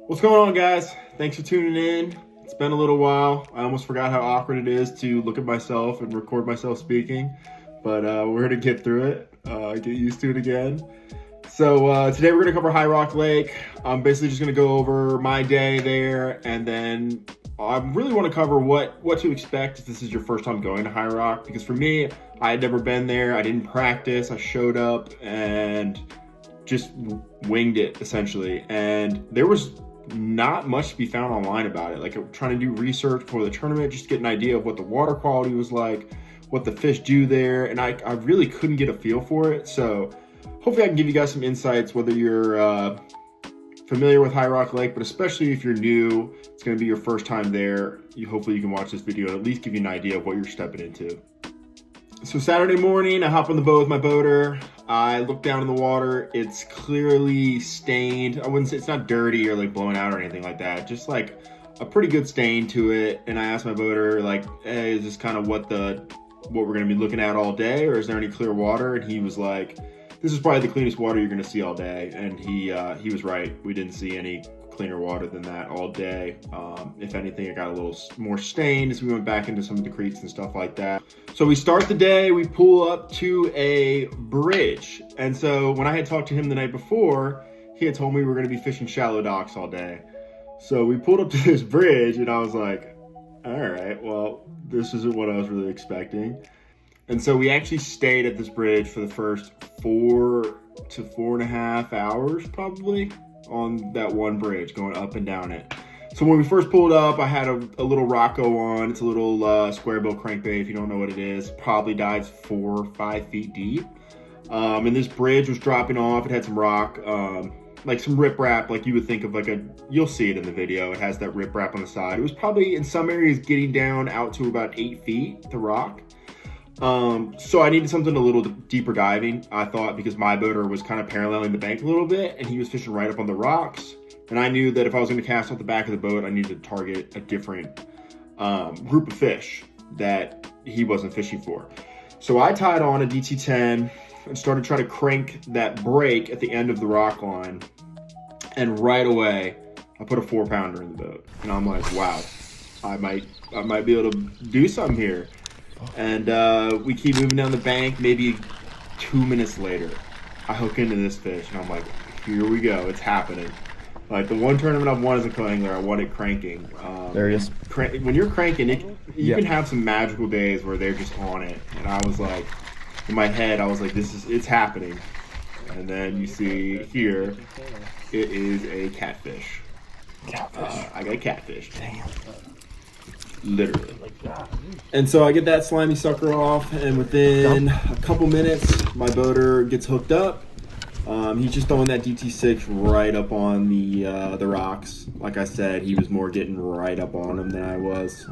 What's going on, guys? Thanks for tuning in. It's been a little while. I almost forgot how awkward it is to look at myself and record myself speaking, but we're going to get through it, get used to it again. So today we're going to cover High Rock Lake. I'm basically just going to go over my day there, and then I really want to cover what to expect if this is your first time going to High Rock, because for me, I had never been there. I didn't practice. I showed up and just winged it, essentially, and there was not much to be found online about it. Like, trying to do research for the tournament, just to get an idea of what the water quality was like, what the fish do there, and I really couldn't get a feel for it. So hopefully I can give you guys some insights, whether you're familiar with High Rock Lake, but especially if you're new, it's going to be your first time there. Hopefully you can watch this video and at least give you an idea of what you're stepping into. So Saturday morning, I hop on the boat with my boater. I look down in the water. It's clearly stained. I wouldn't say it's not dirty or like blown out or anything like that. Just like a pretty good stain to it. And I asked my boater, like, hey, is this kind of what we're going to be looking at all day, or is there any clear water? And he was like, this is probably the cleanest water you're going to see all day. And he was right. We didn't see any cleaner water than that all day. If anything, it got a little more stained as we went back into some of the creeks and stuff like that. So we start the day, we pull up to a bridge. And so when I had talked to him the night before, he had told me we were going to be fishing shallow docks all day. So we pulled up to this bridge and I was like, all right, well, this isn't what I was really expecting. And so we actually stayed at this bridge for the first 4 to 4.5 hours probably on that one bridge, going up and down it. So when we first pulled up, I had a little Rocco on. It's a little square bill crankbait, if you don't know what it is. Probably dives 4 or 5 feet deep. And this bridge was dropping off. It had some rock, like some riprap, like you would think of like you'll see it in the video. It has that riprap on the side. It was probably in some areas getting down out to about 8 feet, the rock. So I needed something a little deeper diving, I thought, because my boater was kind of paralleling the bank a little bit and he was fishing right up on the rocks. And I knew that if I was going to cast off the back of the boat, I needed to target a different group of fish that he wasn't fishing for. So I tied on a DT10 and started trying to crank that break at the end of the rock line. And right away, I put a 4-pounder in the boat. And I'm like, wow, I might be able to do something here. And we keep moving down the bank. Maybe 2 minutes later, I hook into this fish, and I'm like, here we go, it's happening. Like, the one tournament I've won as a co-angler, I won it cranking. There he is. When you're cranking, you can have some magical days where they're just on it. And I was like, in my head, I was like, it's happening. And then you see here, it is a catfish. I got a catfish. Damn. Literally. And so I get that slimy sucker off, and within a couple minutes, my boater gets hooked up. He's just throwing that DT6 right up on the rocks. Like I said, he was more getting right up on him than I was.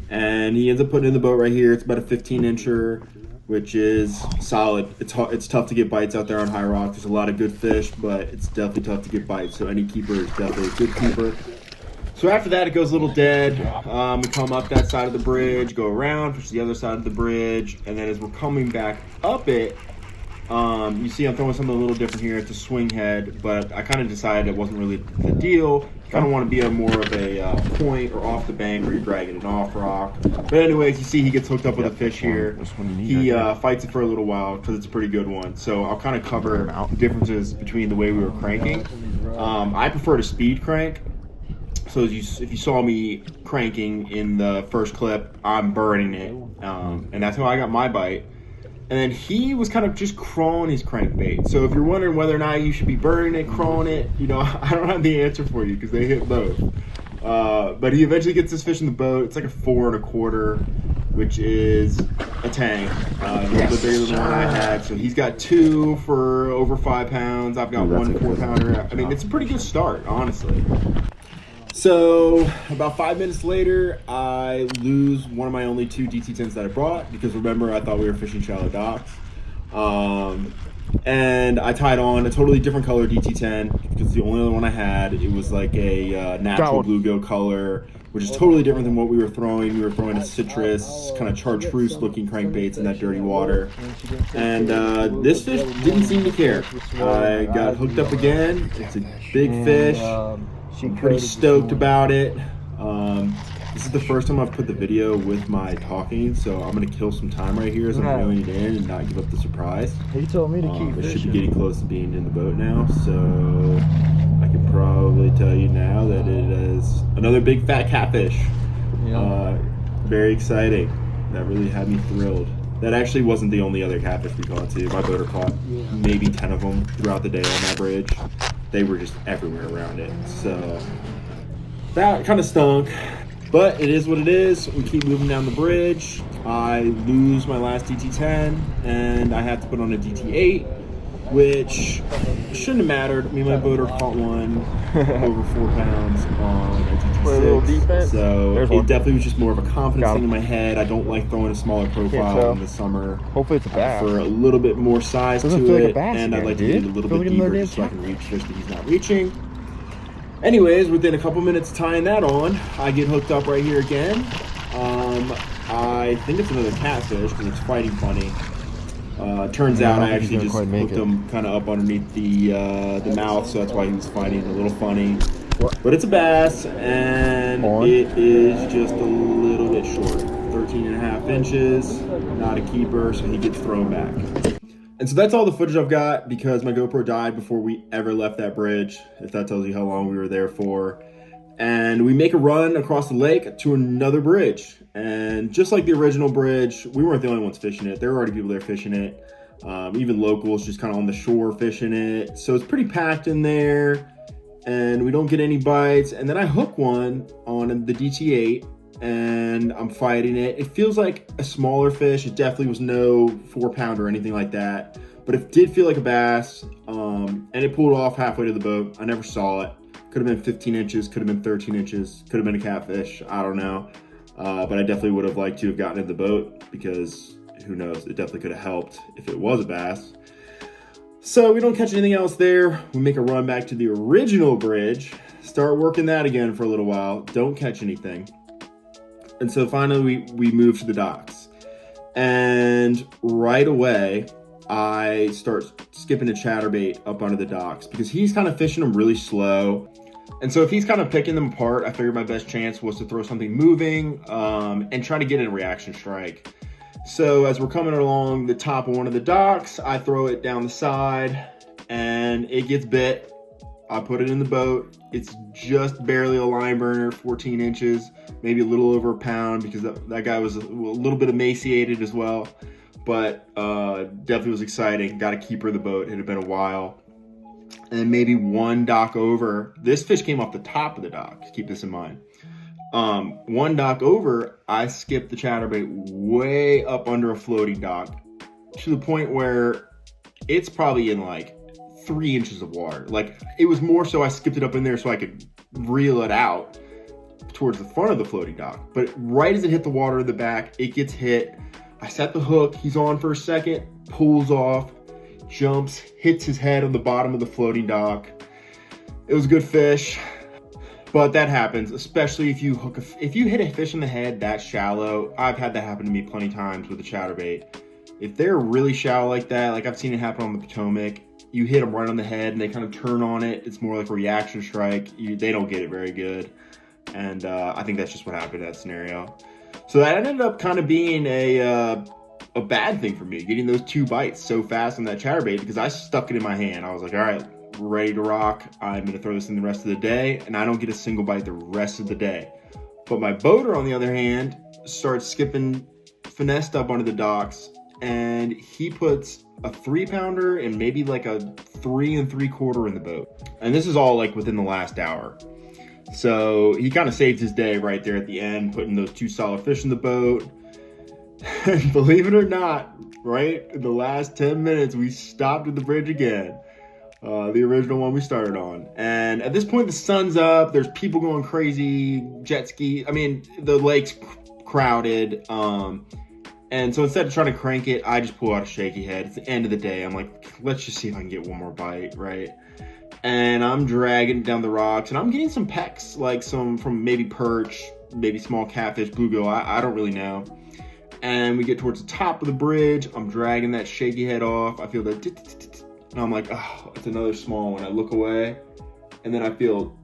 And he ends up putting in the boat right here. It's about a 15-incher, which is solid. It's tough to get bites out there on High Rock. There's a lot of good fish, but it's definitely tough to get bites. So any keeper is definitely a good keeper. So after that, it goes a little dead. We come up that side of the bridge, go around, fish the other side of the bridge, and then as we're coming back up it, you see I'm throwing something a little different here. It's a swing head, but I kind of decided it wasn't really the deal. You kind of want to be more of a point or off the bank where you're dragging it off rock. But anyways, you see he gets hooked up with a fish here. He fights it for a little while because it's a pretty good one. So I'll kind of cover differences between the way we were cranking. I prefer to speed crank. So if you saw me cranking in the first clip, I'm burning it, and that's how I got my bite. And then he was kind of just crawling his crankbait. So if you're wondering whether or not you should be burning it, crawling it, I don't have the answer for you because they hit both. But he eventually gets this fish in the boat. It's like a 4 1/4, which is a tank. A little bit bigger than the one I had. So he's got 2 for over 5 pounds. I've got 1 4-pounder. I mean, it's a pretty good start, honestly. So about 5 minutes later, I lose one of my only 2 DT10s that I brought, because remember, I thought we were fishing shallow docks. And I tied on a totally different color DT10 because it's the only other one I had. It was like a natural bluegill color, which is totally different than what we were throwing. We were throwing a citrus, kind of chartreuse looking crankbaits in that dirty water. And this fish didn't seem to care. I got hooked up again. It's a big fish. I'm pretty stoked about it. This is the first time I've put the video with my talking, so I'm gonna kill some time right here as I'm reeling it in and not give up the surprise. He told me to keep It fishing. should be getting close to being in the boat now, so I can probably tell you now that it is another big fat catfish. Yeah. Very exciting. That really had me thrilled. That actually wasn't the only other catfish we caught too. My boater caught maybe 10 of them throughout the day on that bridge. They were just everywhere around it. So that kind of stunk, but it is what it is. We keep moving down the bridge. I lose my last DT10 and I have to put on a DT8, which shouldn't have mattered. Me and my boater caught one over 4 pounds on a DT6. So it definitely was just more of a confidence thing in my head. I don't like throwing a smaller profile in the summer. Hopefully it's a bass. For a little bit more size to it, and I'd like to get it a little bit deeper just so I can reach fish that he's not reaching. Anyways, within a couple minutes tying that on, I get hooked up right here again. I think it's another catfish because it's fighting funny. Turns out I actually just hooked him kind of up underneath the mouth, so that's why he was fighting a little funny. But it's a bass, and it is just a little bit short. 13.5 inches, not a keeper, so he gets thrown back. And so that's all the footage I've got because my GoPro died before we ever left that bridge, if that tells you how long we were there for. And we make a run across the lake to another bridge. And just like the original bridge, we weren't the only ones fishing it. There were already people there fishing it. Even locals just kind of on the shore fishing it. So it's pretty packed in there and we don't get any bites. And then I hook one on the DT8 and I'm fighting it. It feels like a smaller fish. It definitely was no 4-pounder or anything like that, but it did feel like a bass. And it pulled off halfway to the boat. I never saw it. Could have been 15 inches, could have been 13 inches, could have been a catfish. I don't know. But I definitely would have liked to have gotten in the boat because who knows, it definitely could have helped if it was a bass. So we don't catch anything else there. We make a run back to the original bridge, start working that again for a little while, don't catch anything. And so finally we move to the docks. And right away, I start skipping a chatterbait up onto the docks because he's kind of fishing them really slow. And so if he's kind of picking them apart, I figured my best chance was to throw something moving and try to get a reaction strike. So as we're coming along the top of one of the docks, I throw it down the side and it gets bit. I put it in the boat. It's just barely a line burner, 14 inches, maybe a little over a pound because that guy was a little bit emaciated as well. But definitely was exciting. Got a keeper of the boat. It had been a while. And maybe one dock over, this fish came off the top of the dock. Keep this in mind. One dock over, I skipped the chatterbait way up under a floating dock to the point where it's probably in like 3 inches of water. Like it was more so I skipped it up in there so I could reel it out towards the front of the floating dock. But right as it hit the water in the back, it gets hit. I set the hook, he's on for a second, pulls off, jumps, hits his head on the bottom of the floating dock. It was a good fish, but that happens, especially if you hit a fish in the head that shallow. I've had that happen to me plenty of times with a chatterbait. If they're really shallow like that, like I've seen it happen on the Potomac, you hit them right on the head and they kind of turn on it. It's more like a reaction strike. They don't get it very good. And I think that's just what happened in that scenario. So that ended up kind of being a bad thing for me, getting those 2 bites so fast on that chatterbait because I stuck it in my hand. I was like, all right, we're ready to rock. I'm going to throw this in the rest of the day, and I don't get a single bite the rest of the day. But my boater, on the other hand, starts skipping, finessed up onto the docks, and he puts a 3-pounder and maybe like a 3 3/4 in the boat. And this is all like within the last hour. So he kind of saved his day right there at the end, putting those 2 solid fish in the boat. And believe it or not, right in the last 10 minutes, we stopped at the bridge again. The original one we started on. And at this point, the sun's up. There's people going crazy, jet ski. I mean, the lake's crowded. And so instead of trying to crank it, I just pull out a shaky head. It's the end of the day. I'm like, let's just see if I can get one more bite, right? And I'm dragging it down the rocks, and I'm getting some pecks, like some from maybe perch, maybe small catfish, bluegill. I don't really know. And we get towards the top of the bridge. I'm dragging that shaky head off. I feel that, and I'm like, oh, it's another small one. I look away, and then I feel,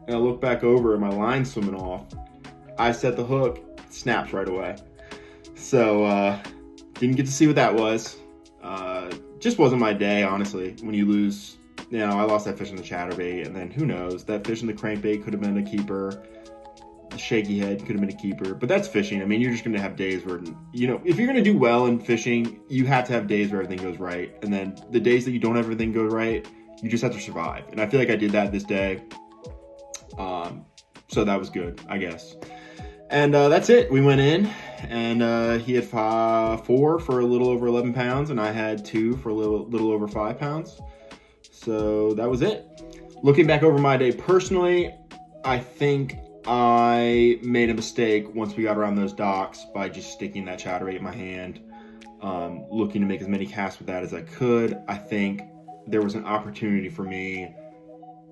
and I look back over and my line's swimming off. I set the hook, snaps right away. So didn't get to see what that was. Just wasn't my day, honestly. When you lose, I lost that fish in the chatterbait, and then who knows, that fish in the crankbait could have been a keeper. The shaky head could have been a keeper, but that's fishing. I mean, you're just going to have days where, if you're going to do well in fishing, you have to have days where everything goes right. And then the days that you don't have everything go right, you just have to survive. And I feel like I did that this day. So that was good, I guess. And that's it. We went in, and he had 4 for a little over 11 pounds, and I had 2 for a little over 5 pounds. So that was it. Looking back over my day personally, I think I made a mistake once we got around those docks by just sticking that chatterbait in my hand, looking to make as many casts with that as I could. I think there was an opportunity for me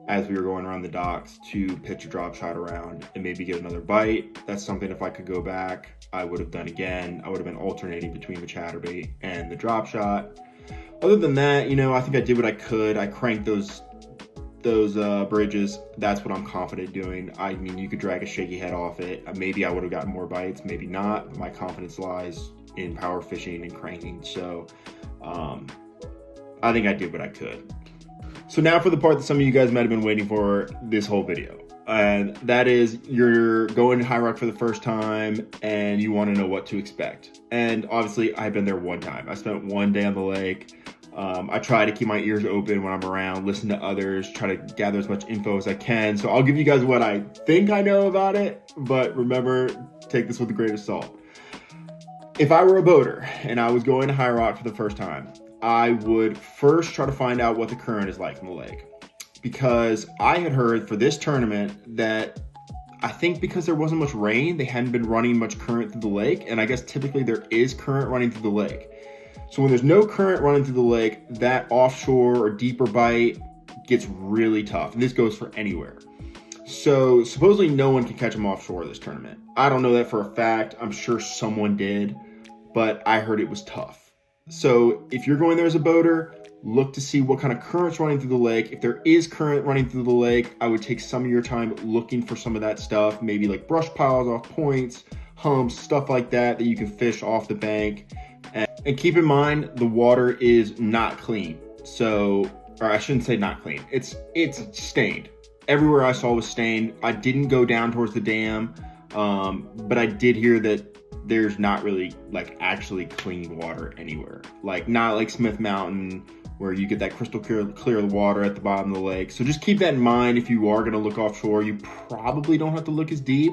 as we were going around the docks to pitch a drop shot around and maybe get another bite. That's something, if I could go back, I would have done again. I would have been alternating between the chatterbait and the drop shot. Other than that, I think I did what I could. I cranked those bridges. That's what I'm confident doing. I mean, you could drag a shaky head off it. Maybe I would have gotten more bites, maybe not. But my confidence lies in power fishing and cranking. So I think I did what I could. So now for the part that some of you guys might have been waiting for this whole video. And that is, you're going to High Rock for the first time and you want to know what to expect. And obviously I've been there one time. I spent one day on the lake. I try to keep my ears open when I'm around, listen to others, try to gather as much info as I can. So I'll give you guys what I think I know about it, but remember, take this with a grain of salt. If I were a boater and I was going to High Rock for the first time, I would first try to find out what the current is like in the lake. Because I had heard for this tournament that I think because there wasn't much rain, they hadn't been running much current through the lake. And I guess typically there is current running through the lake. So when there's no current running through the lake, that offshore or deeper bite gets really tough. And this goes for anywhere. So supposedly no one can catch them offshore this tournament. I don't know that for a fact. I'm sure someone did, but I heard it was tough. So if you're going there as a boater, look to see what kind of current's running through the lake. If there is current running through the lake, I would take some of your time looking for some of that stuff, maybe like brush piles off points, humps, stuff like that you can fish off the bank. And keep in mind, the water is not clean. So, or I shouldn't say not clean. It's stained. Everywhere I saw was stained. I didn't go down towards the dam, but I did hear that there's not really like actually clean water anywhere. Like not like Smith Mountain where you get that crystal clear water at the bottom of the lake. So just keep that in mind. If you are going to look offshore, you probably don't have to look as deep.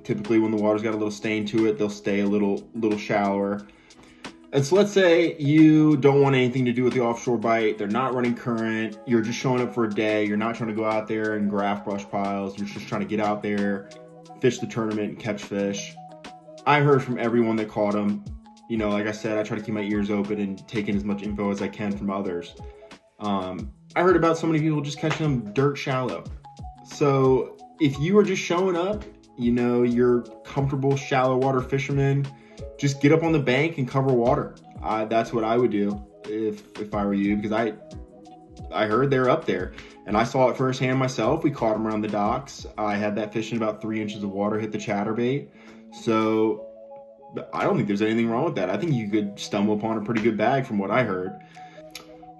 Typically when the water's got a little stain to it, they'll stay a little shallower. And so let's say you don't want anything to do with the offshore bite. They're not running current. You're just showing up for a day. You're not trying to go out there and graph brush piles. You're just trying to get out there, fish the tournament and catch fish. I heard from everyone that caught them. Like I said, I try to keep my ears open and take in as much info as I can from others. I heard about so many people just catching them dirt shallow. So if you are just showing up, you're comfortable shallow water fisherman, just get up on the bank and cover water. That's what I would do if I were you, because I heard they're up there and I saw it firsthand myself. We caught them around the docks. I had that fish in about 3 inches of water hit the chatterbait. So I don't think there's anything wrong with that. I think you could stumble upon a pretty good bag from what I heard.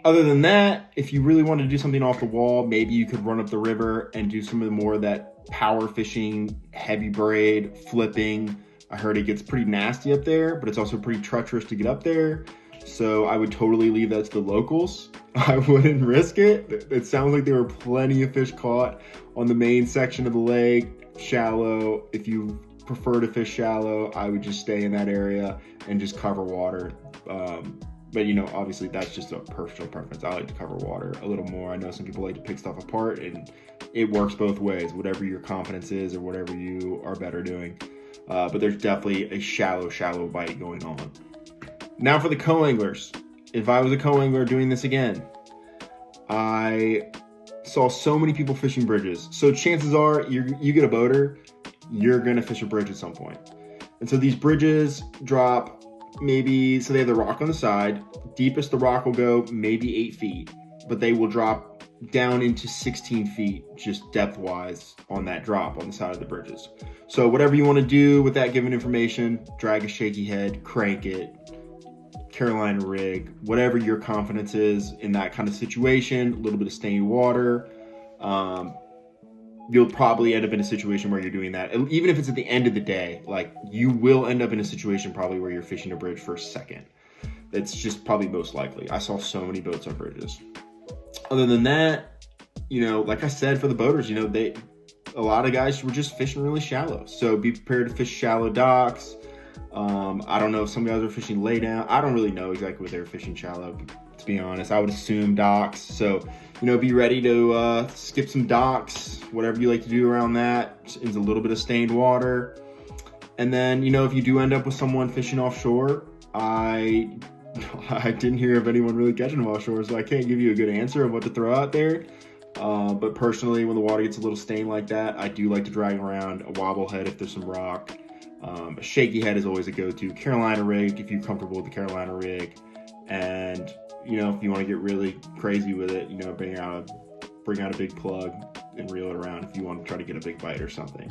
Other than that, if you really wanted to do something off the wall, maybe you could run up the river and do some of the more of that power fishing, heavy braid, flipping. I heard it gets pretty nasty up there, but it's also pretty treacherous to get up there. So I would totally leave that to the locals. I wouldn't risk it. It sounds like there were plenty of fish caught on the main section of the lake, shallow. If you prefer to fish shallow, I would just stay in that area and just cover water. But obviously that's just a personal preference. I like to cover water a little more. I know some people like to pick stuff apart, and it works both ways, whatever your confidence is or whatever you are better doing. But there's definitely a shallow bite going on. Now for the co-anglers. If I was a co-angler doing this again, I saw so many people fishing bridges. So chances are you get a boater, you're gonna fish a bridge at some point. And so these bridges drop so they have the rock on the side. Deepest the rock will go maybe 8 feet, but they will drop down into 16 feet, just depth-wise on that drop on the side of the bridges. So whatever you want to do with that given information, drag a shaky head, crank it, Carolina rig, whatever your confidence is in that kind of situation, a little bit of stained water. You'll probably end up in a situation where you're doing that. Even if it's at the end of the day, like, you will end up in a situation probably where you're fishing a bridge for a second. That's just probably most likely. I saw so many boats on bridges. Other than that, you know, like I said, for the boaters, you know, a lot of guys were just fishing really shallow. So be prepared to fish shallow docks. I don't know if some guys are fishing lay down. I don't really know exactly what they were fishing shallow, to be honest. I would assume docks. So, you know, be ready to skip some docks, whatever you like to do around that. It's a little bit of stained water. And then, you know, if you do end up with someone fishing offshore, I didn't hear of anyone really catching them offshore, so I can't give you a good answer of what to throw out there. But personally, when the water gets a little stained like that, I do like to drag around a wobble head if there's some rock. A shaky head is always a go-to. Carolina rig, if you're comfortable with the Carolina rig. And, you know, if you want to get really crazy with it, you know, bring out a big plug and reel it around if you want to try to get a big bite or something.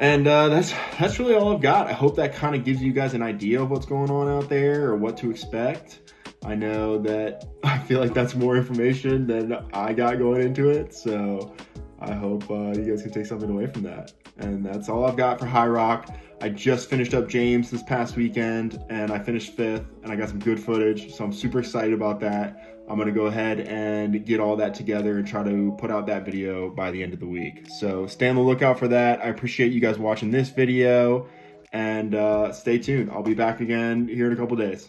And that's really all I've got. I hope that kind of gives you guys an idea of what's going on out there or what to expect. I know that I feel like that's more information than I got going into it. So I hope you guys can take something away from that. And that's all I've got for High Rock. I just finished up James this past weekend, and I finished 5th, and I got some good footage. So I'm super excited about that. I'm going to go ahead and get all that together and try to put out that video by the end of the week. So stay on the lookout for that. I appreciate you guys watching this video, and stay tuned. I'll be back again here in a couple days.